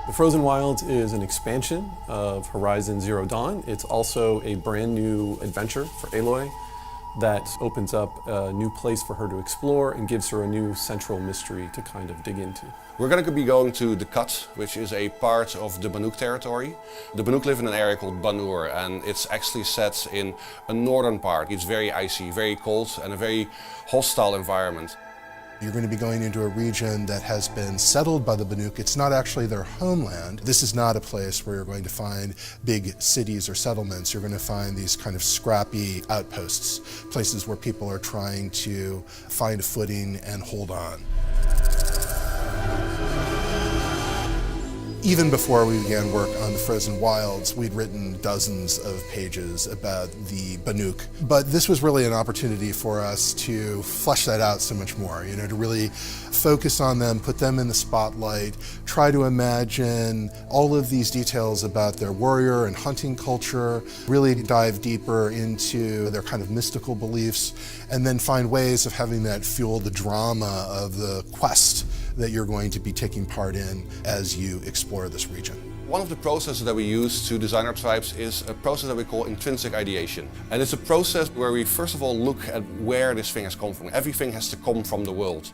The Frozen Wilds is an expansion of Horizon Zero Dawn. It's also a brand new adventure for Aloy that opens up a new place for her to explore and gives her a new central mystery to kind of dig into. We're going to be going to the Cut, which is a part of the Banuk territory. The Banuk live in an area called Banur, and it's actually set in a northern part. It's very icy, very cold, and a very hostile environment. You're going to be going into a region that has been settled by the Banuk. It's not actually their homeland. This is not a place where you're going to find big cities or settlements. You're going to find these kind of scrappy outposts, places where people are trying to find a footing and hold on. Even before we began work on the Frozen Wilds, we'd written dozens of pages about the Banuk. But this was really an opportunity for us to flesh that out so much more, to really focus on them, put them in the spotlight, try to imagine all of these details about their warrior and hunting culture, really dive deeper into their kind of mystical beliefs, and then find ways of having that fuel the drama of the quest that you're going to be taking part in as you explore this region. One of the processes that we use to design our tribes is a process that we call intrinsic ideation. And it's a process where we first of all look at where this thing has come from. Everything has to come from the world.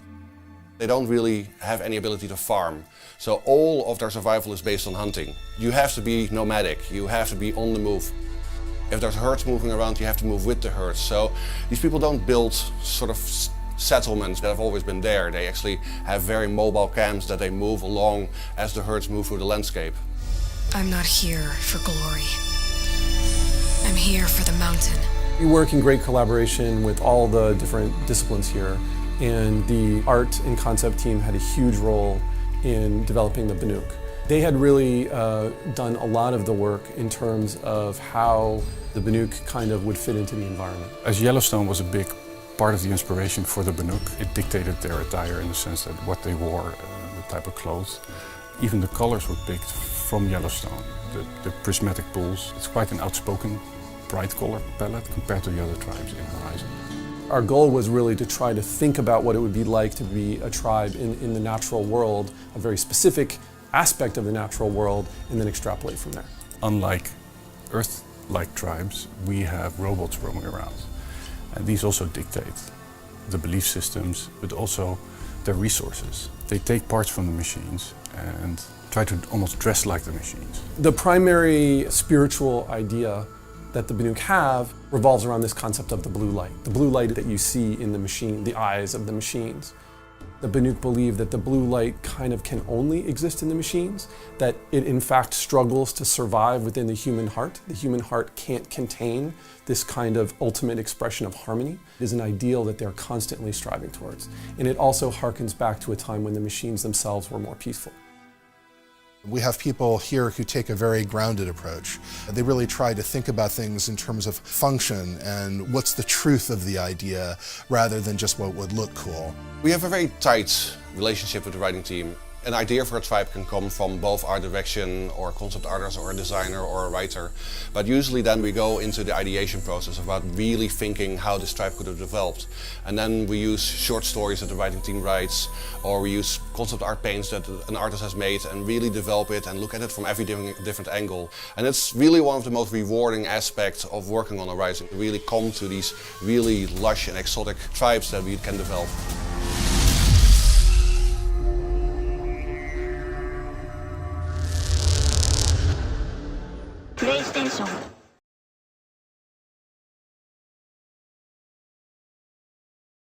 They don't really have any ability to farm. So all of their survival is based on hunting. You have to be nomadic, you have to be on the move. If there's herds moving around, you have to move with the herds. So these people don't build sort of settlements that have always been there. They actually have very mobile camps that they move along as the herds move through the landscape. I'm not here for glory. I'm here for the mountain. We work in great collaboration with all the different disciplines here, and the art and concept team had a huge role in developing the Banuk. They had really done a lot of the work in terms of how the Banuk kind of would fit into the environment. As Yellowstone was a big part of the inspiration for the Banuk, it dictated their attire in the sense that what they wore, the type of clothes. Even the colors were picked from Yellowstone. The prismatic pools, it's quite an outspoken, bright color palette compared to the other tribes in Horizon. Our goal was really to try to think about what it would be like to be a tribe in the natural world, a very specific aspect of the natural world, and then extrapolate from there. Unlike Earth-like tribes, we have robots roaming around. And these also dictate the belief systems, but also their resources. They take parts from the machines and try to almost dress like the machines. The primary spiritual idea that the Banuk have revolves around this concept of the blue light that you see in the machine, the eyes of the machines. The Banuk believe that the blue light kind of can only exist in the machines, that it in fact struggles to survive within the human heart. The human heart can't contain this kind of ultimate expression of harmony. It is an ideal that they're constantly striving towards. And it also harkens back to a time when the machines themselves were more peaceful. We have people here who take a very grounded approach. They really try to think about things in terms of function and what's the truth of the idea rather than just what would look cool. We have a very tight relationship with the writing team. An idea for a tribe can come from both art direction or concept artist or a designer or a writer. But usually then we go into the ideation process about really thinking how this tribe could have developed. And then we use short stories that the writing team writes, or we use concept art paints that an artist has made and really develop it and look at it from every different angle. And it's really one of the most rewarding aspects of working on Horizon, to really come to these really lush and exotic tribes that we can develop. PlayStation